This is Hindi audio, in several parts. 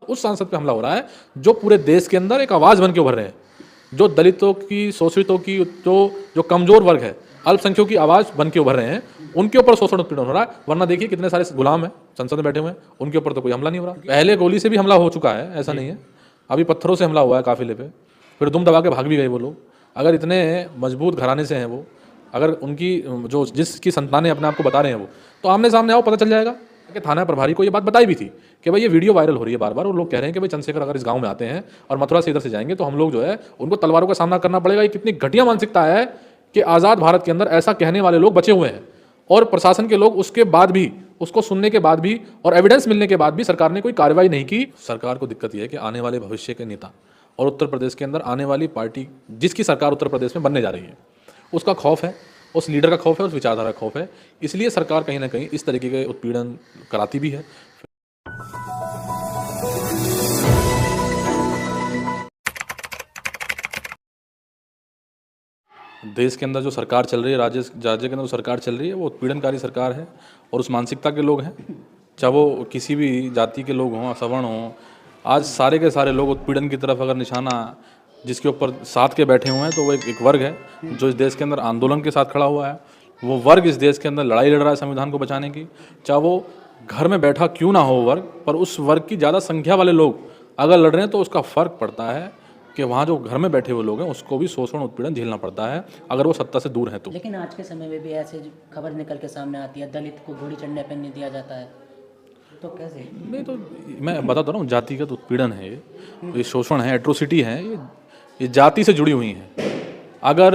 उस सांसद पे हमला हो रहा है जो पूरे देश के अंदर एक आवाज़ बन के उभर रहे हैं, जो दलितों की, शोषितों की, जो कमज़ोर वर्ग है, अल्पसंख्यकों की आवाज़ बन के उभर रहे हैं, उनके ऊपर शोषण उत्पीड़न हो रहा है। वरना देखिए कितने सारे गुलाम हैं संसद में बैठे हुए हैं, उनके ऊपर तो कोई हमला नहीं हो रहा। पहले गोली से भी हमला हो चुका है, ऐसा नहीं है, अभी पत्थरों से हमला हुआ है काफिले पे, फिर दुम दबा के भाग भी गए वो लोग। अगर इतने मजबूत घराने से हैं वो, अगर उनकी जो जिसकी संतानें अपने आप को बता रहे हैं वो, तो आमने सामने आओ, पता चल जाएगा। कि थाना प्रभारी को ये बात बताई भी थी कि भाई ये वीडियो वायरल हो रही है बार बार, और लोग कह रहे हैं कि भाई चंद्रशेखर अगर इस गांव में आते हैं और मथुरा से इधर से जाएंगे तो हम लोग जो है उनको तलवारों का सामना करना पड़ेगा। ये कितनी घटिया मानसिकता है कि आज़ाद भारत के अंदर ऐसा कहने वाले लोग बचे हुए हैं, और प्रशासन के लोग उसके बाद भी, उसको सुनने के बाद भी और एविडेंस मिलने के बाद भी सरकार ने कोई कार्रवाई नहीं की। सरकार को दिक्कत यह है कि आने वाले भविष्य के नेता और उत्तर प्रदेश के अंदर आने वाली पार्टी जिसकी सरकार उत्तर प्रदेश में बनने जा रही है, उसका खौफ है, उस लीडर का खौफ है, उस विचारधारा का खौफ है। इसलिए सरकार कहीं ना कहीं इस तरीके के उत्पीड़न कराती भी है। देश के अंदर जो सरकार चल रही है, राज्य के अंदर जो सरकार चल रही है, वो उत्पीड़नकारी सरकार है और उस मानसिकता के लोग हैं, चाहे वो किसी भी जाति के लोग हों, सवर्ण हों। आज सारे के सारे लोग उत्पीड़न की तरफ अगर निशाना जिसके ऊपर साथ के बैठे हुए हैं, तो वो एक वर्ग है जो इस देश के अंदर आंदोलन के साथ खड़ा हुआ है। वो वर्ग इस देश के अंदर लड़ाई लड़ रहा है संविधान को बचाने की, चाहे वो घर में बैठा क्यों ना हो वर्ग, पर उस वर्ग की ज़्यादा संख्या वाले लोग अगर लड़ रहे हैं तो उसका फ़र्क पड़ता है कि वहाँ जो घर में बैठे हुए लोग हैं उसको भी शोषण उत्पीड़न झेलना पड़ता है, अगर वो सत्ता से दूर हैं तो। लेकिन आज के समय में भी ऐसे खबर निकल के सामने आती है, दलित को घोड़ी चढ़ने पर नहीं दिया जाता है, तो कैसे? नहीं, तो मैं बताता रहा हूँ, जातिगत उत्पीड़न है ये शोषण है, एट्रोसिटी है, ये जाति से जुड़ी हुई हैं। अगर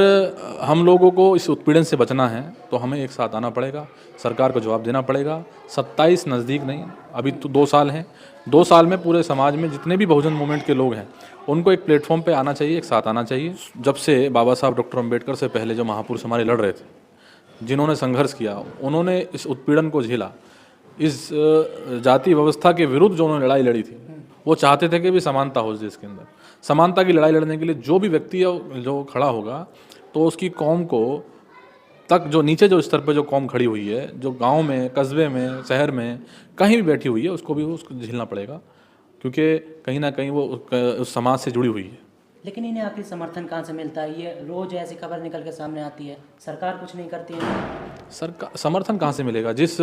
हम लोगों को इस उत्पीड़न से बचना है तो हमें एक साथ आना पड़ेगा, सरकार को जवाब देना पड़ेगा। 27 नज़दीक नहीं, अभी तो 2 साल हैं, 2 साल में पूरे समाज में जितने भी बहुजन मूवमेंट के लोग हैं उनको एक प्लेटफॉर्म पे आना चाहिए, एक साथ आना चाहिए। जब से बाबा साहब डॉक्टर अम्बेडकर से पहले जो महापुरुष हमारे लड़ रहे थे, जिन्होंने संघर्ष किया, उन्होंने इस उत्पीड़न को झेला, इस जाति व्यवस्था के विरुद्ध जो उन्होंने लड़ाई लड़ी थी, वो चाहते थे कि भी समानता हो इस देश के अंदर। समानता की लड़ाई लड़ने के लिए जो भी व्यक्ति जो खड़ा होगा, तो उसकी कौम को तक, जो नीचे जो स्तर पे जो कौम खड़ी हुई है, जो गांव में, कस्बे में, शहर में कहीं भी बैठी हुई है, उसको भी उसको झेलना पड़ेगा, क्योंकि कहीं ना कहीं वो उस समाज से जुड़ी हुई है। लेकिन इन्हें आखिर समर्थन कहाँ से मिलता है? ये रोज ऐसी खबर निकल के सामने आती है, सरकार कुछ नहीं करती है। सरकार समर्थन कहाँ से मिलेगा? जिस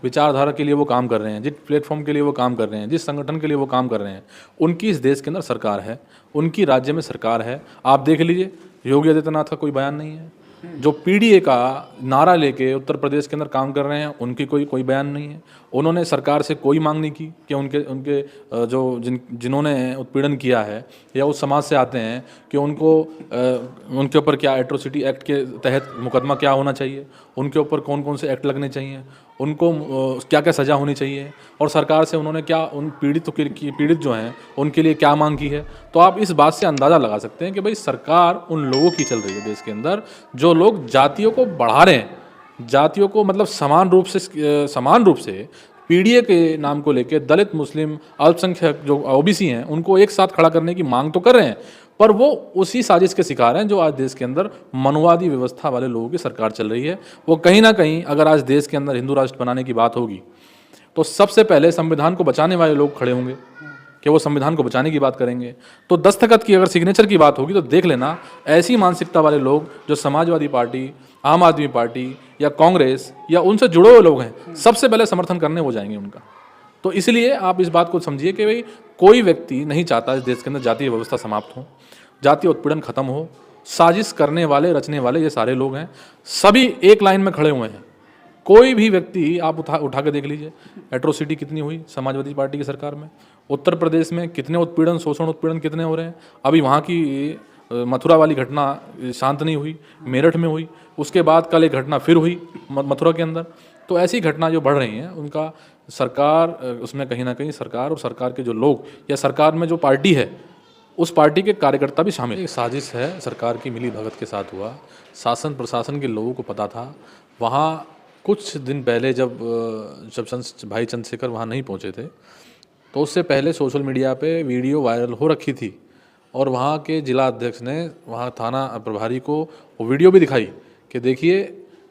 विचारधारा के लिए वो काम कर रहे हैं, जिस प्लेटफॉर्म के लिए वो काम कर रहे हैं, जिस संगठन के लिए वो काम कर रहे हैं, उनकी इस देश के अंदर सरकार है, उनकी राज्य में सरकार है। आप देख लीजिए, योगी आदित्यनाथ का कोई बयान नहीं है। जो पीडीए का नारा लेके उत्तर प्रदेश के अंदर काम कर रहे हैं, उनकी कोई बयान नहीं है। उन्होंने सरकार से कोई मांग नहीं की कि उनके जो जिन्होंने उत्पीड़न किया है या उस समाज से आते हैं कि उनके ऊपर क्या एट्रोसिटी एक्ट के तहत मुकदमा क्या होना चाहिए, उनके ऊपर कौन कौन से एक्ट लगने चाहिए, उनको क्या क्या सज़ा होनी चाहिए, और सरकार से उन्होंने क्या उन पीड़ित जो हैं उनके लिए क्या मांग की है। तो आप इस बात से अंदाज़ा लगा सकते हैं कि भाई सरकार उन लोगों की चल रही है देश के अंदर जो लोग जातियों को बढ़ा रहे हैं, जातियों को मतलब समान रूप से पीडीए के नाम को लेकर दलित, मुस्लिम, अल्पसंख्यक जो ओबीसी हैं उनको एक साथ खड़ा करने की मांग तो कर रहे हैं, पर वो उसी साजिश के शिकार हैं जो आज देश के अंदर मनुवादी व्यवस्था वाले लोगों की सरकार चल रही है। वो कहीं ना कहीं, अगर आज देश के अंदर हिंदू राष्ट्र बनाने की बात होगी तो सबसे पहले संविधान को बचाने वाले लोग खड़े होंगे कि वो संविधान को बचाने की बात करेंगे। तो दस्तखत की, अगर सिग्नेचर की बात होगी, तो देख लेना ऐसी मानसिकता वाले लोग जो समाजवादी पार्टी, आम आदमी पार्टी या कांग्रेस या उनसे जुड़े हुए लोग हैं, सबसे पहले समर्थन करने हो जाएंगे उनका। तो इसलिए आप इस बात को समझिए कि भाई कोई व्यक्ति नहीं चाहता इस देश के अंदर जातीय व्यवस्था समाप्त हो, जातीय उत्पीड़न खत्म हो। साजिश करने वाले, रचने वाले ये सारे लोग हैं, सभी एक लाइन में खड़े हुए हैं। कोई भी व्यक्ति आप उठा के देख लीजिए, एट्रोसिटी कितनी हुई समाजवादी पार्टी की सरकार में, उत्तर प्रदेश में कितने उत्पीड़न, शोषण उत्पीड़न कितने हो रहे हैं। अभी वहाँ की मथुरा वाली घटना शांत नहीं हुई, मेरठ में हुई, उसके बाद कल एक घटना फिर हुई मथुरा के अंदर। तो ऐसी घटना जो बढ़ रही हैं, उनका सरकार, उसमें कहीं ना कहीं सरकार और सरकार के जो लोग या सरकार में जो पार्टी है, उस पार्टी के कार्यकर्ता भी शामिल। एक साजिश है, सरकार की मिली भगत के साथ हुआ। शासन प्रशासन के लोगों को पता था। वहाँ कुछ दिन पहले जब भाई चंद्रशेखर वहाँ नहीं पहुँचे थे, तो उससे पहले सोशल मीडिया पे वीडियो वायरल हो रखी थी, और वहाँ के जिला अध्यक्ष ने वहाँ थाना प्रभारी को वो वीडियो भी दिखाई कि देखिए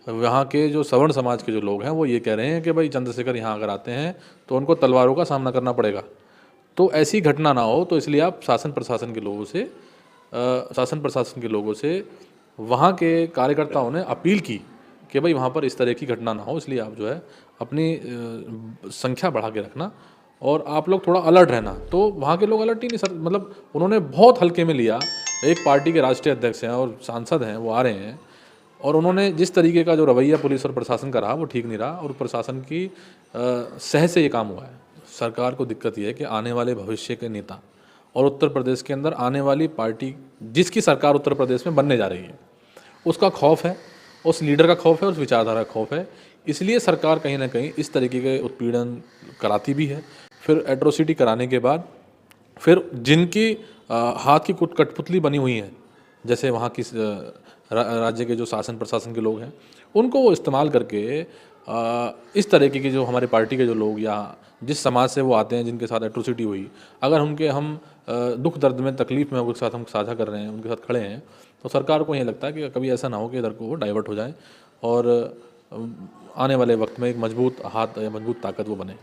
वहाँ के जो सवर्ण समाज के जो लोग हैं वो ये कह रहे हैं कि भाई चंद्रशेखर यहाँ अगर आते हैं तो उनको तलवारों का सामना करना पड़ेगा। तो ऐसी घटना ना हो, तो इसलिए आप शासन प्रशासन के लोगों से वहाँ के कार्यकर्ताओं ने अपील की कि भाई वहाँ पर इस तरह की घटना ना हो, इसलिए आप जो है अपनी संख्या बढ़ा के रखना और आप लोग थोड़ा अलर्ट रहना। तो वहाँ के लोग अलर्ट ही नहीं सर, मतलब उन्होंने बहुत हल्के में लिया। एक पार्टी के राष्ट्रीय अध्यक्ष हैं और सांसद हैं, वो आ रहे हैं और उन्होंने जिस तरीके का जो रवैया पुलिस और प्रशासन का रहा वो ठीक नहीं रहा और प्रशासन की सहज से ये काम हुआ है। सरकार को दिक्कत ये है कि आने वाले भविष्य के नेता और उत्तर प्रदेश के अंदर आने वाली पार्टी जिसकी सरकार उत्तर प्रदेश में बनने जा रही है, उसका खौफ है, उस लीडर का खौफ है, उस विचारधारा का खौफ है। इसलिए सरकार कहीं ना कहीं इस तरीके के उत्पीड़न कराती भी है। फिर एट्रोसिटी कराने के बाद फिर जिनकी हाथ की कठपुतली बनी हुई है, जैसे वहाँ की राज्य के जो शासन प्रशासन के लोग हैं, उनको वो इस्तेमाल करके इस तरीके की जो हमारे पार्टी के जो लोग या जिस समाज से वो आते हैं, जिनके साथ एट्रोसिटी हुई, अगर उनके हम दुख दर्द में तकलीफ़ में उनके साथ हम साझा कर रहे हैं, उनके साथ खड़े हैं, तो सरकार को ये लगता है कि कभी ऐसा ना हो कि इधर को वो डाइवर्ट हो जाए और आने वाले वक्त में एक मजबूत हाथ या मजबूत ताकत वो बने।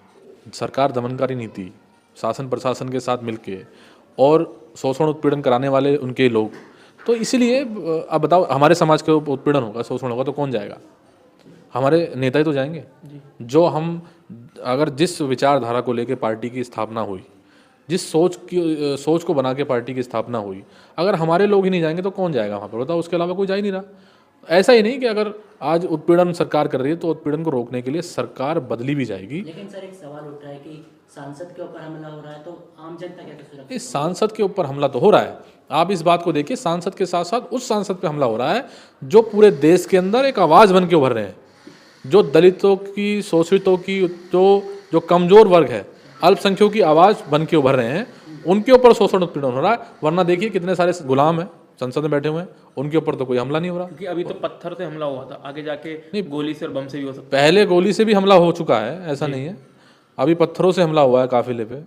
सरकार दमनकारी नीति शासन प्रशासन के साथ मिलके और शोषण उत्पीड़न कराने वाले उनके लोग, तो इसीलिए अब बताओ हमारे समाज के उत्पीड़न होगा, शोषण होगा तो कौन जाएगा? हमारे नेता ही तो जाएंगे। जो हम अगर जिस विचारधारा को लेकर पार्टी की स्थापना हुई, जिस सोच को बना के पार्टी की स्थापना हुई, अगर हमारे लोग ही नहीं जाएंगे तो कौन जाएगा वहाँ पर? बताओ, उसके अलावा कोई जा ही नहीं रहा। ऐसा ही नहीं कि अगर आज उत्पीड़न सरकार कर रही है तो उत्पीड़न को रोकने के लिए सरकार बदली भी जाएगी। लेकिन सर एक सवाल उठ रहा है कि सांसद के ऊपर हमला हो रहा है, तो आम जनता कैसे सुरक्षित? इस सांसद के ऊपर हमला तो हो रहा है, आप इस बात को देखिए, सांसद के साथ साथ उस सांसद पे हमला हो रहा है जो पूरे देश के अंदर एक आवाज़ बन के उभर रहे हैं, जो दलितों की, शोषितों की, जो कमज़ोर वर्ग है, अल्पसंख्यकों की आवाज़ बन के उभर रहे हैं, उनके ऊपर शोषण उत्पीड़न हो रहा है। वरना देखिए कितने सारे गुलाम हैं संसद में बैठे हुए हैं, उनके ऊपर तो कोई हमला नहीं हो रहा। क्योंकि अभी तो पत्थर से हमला हुआ था, आगे जाके नहीं गोली से और बम से भी हो सकता है। पहले गोली से भी हमला हो चुका है, ऐसा नहीं है, अभी पत्थरों से हमला हुआ है काफिले पे,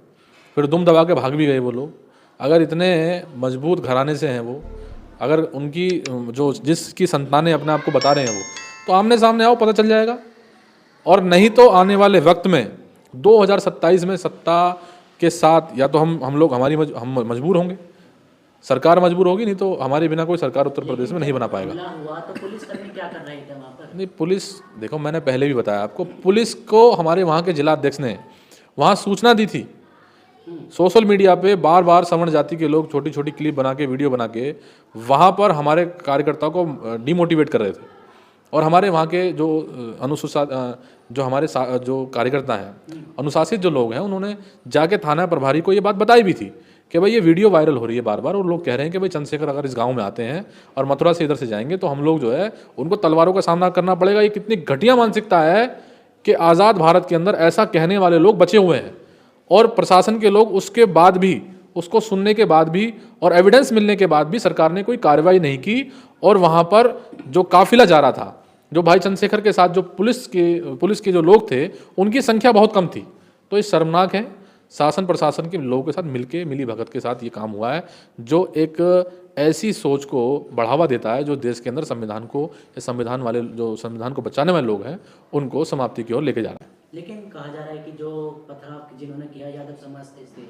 फिर दुम दबा के भाग भी गए वो लोग। अगर इतने मजबूत घराने से हैं वो, अगर उनकी जो जिसकी संतानें अपने आप को बता रहे हैं वो, तो आमने सामने आओ, पता चल जाएगा। और नहीं तो आने वाले वक्त में 2027 में सत्ता के साथ या तो हम मजबूर होंगे, सरकार मजबूर होगी, नहीं तो हमारे बिना कोई सरकार उत्तर प्रदेश में नहीं बना पाएगा। हुआ तो पुलिसकर्मी क्या कर रहे थे वहाँ पर? नहीं, पुलिस देखो, मैंने पहले भी बताया आपको, पुलिस को हमारे वहाँ के जिला अध्यक्ष ने वहाँ सूचना दी थी। सोशल मीडिया पे बार बार सवर्ण जाति के लोग छोटी छोटी क्लिप बना के, वीडियो बना के वहाँ पर हमारे कार्यकर्ताओं को डिमोटिवेट कर रहे थे। और हमारे वहाँ के जो जो कार्यकर्ता हैं, अनुशासित जो लोग हैं, उन्होंने जाके थाना प्रभारी को ये बात बताई भी थी कि भाई ये वीडियो वायरल हो रही है बार बार, और लोग कह रहे हैं कि भाई चंद्रशेखर अगर इस गांव में आते हैं और मथुरा से इधर से जाएंगे तो हम लोग जो है उनको तलवारों का सामना करना पड़ेगा। ये कितनी घटिया मानसिकता है कि आज़ाद भारत के अंदर ऐसा कहने वाले लोग बचे हुए हैं, और प्रशासन के लोग उसके बाद भी, उसको सुनने के बाद भी और एविडेंस मिलने के बाद भी सरकार ने कोई कार्रवाई नहीं की। और वहाँ पर जो काफिला जा रहा था, जो भाई चंद्रशेखर के साथ जो पुलिस के जो लोग थे, उनकी संख्या बहुत कम थी। तो ये शर्मनाक है। शासन प्रशासन के लोगों के साथ मिली भगत के साथ ये काम हुआ है, जो एक ऐसी सोच को बढ़ावा देता है जो देश के अंदर संविधान को बचाने वाले लोग हैं, उनको समाप्ति की ओर लेके जा रहा है। लेकिन कहा जा रहा है कि जो पथराव जिन्होंने किया यादव समाज से,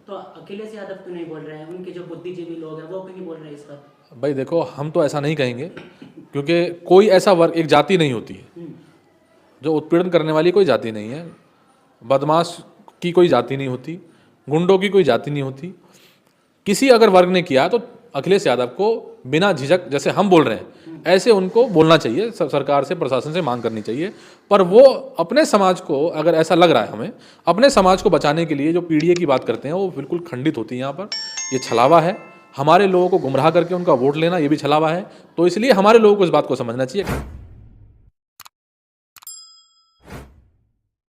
तो अखिलेश यादव क्यों नहीं बोल रहे हैं? उनके जो बुद्धिजीवी लोग हैं वो क्यों नहीं बोल रहे हैं इस पर? भाई देखो, हम तो ऐसा नहीं कहेंगे, क्योंकि कोई ऐसा वर्ग, एक जाति नहीं होती है जो उत्पीड़न करने वाली, कोई जाति नहीं है। बदमाश की कोई जाति नहीं होती, गुंडों की कोई जाति नहीं होती। किसी अगर वर्ग ने किया तो अखिलेश यादव को बिना झिझक, जैसे हम बोल रहे हैं, ऐसे उनको बोलना चाहिए, सरकार से, प्रशासन से मांग करनी चाहिए। पर वो अपने समाज को, अगर ऐसा लग रहा है हमें, अपने समाज को बचाने के लिए जो पीडीए की बात करते हैं वो बिल्कुल खंडित होती है। यहाँ पर ये छलावा है, हमारे लोगों को गुमराह करके उनका वोट लेना, ये भी छलावा है। तो इसलिए हमारे लोगों को इस बात को समझना चाहिए।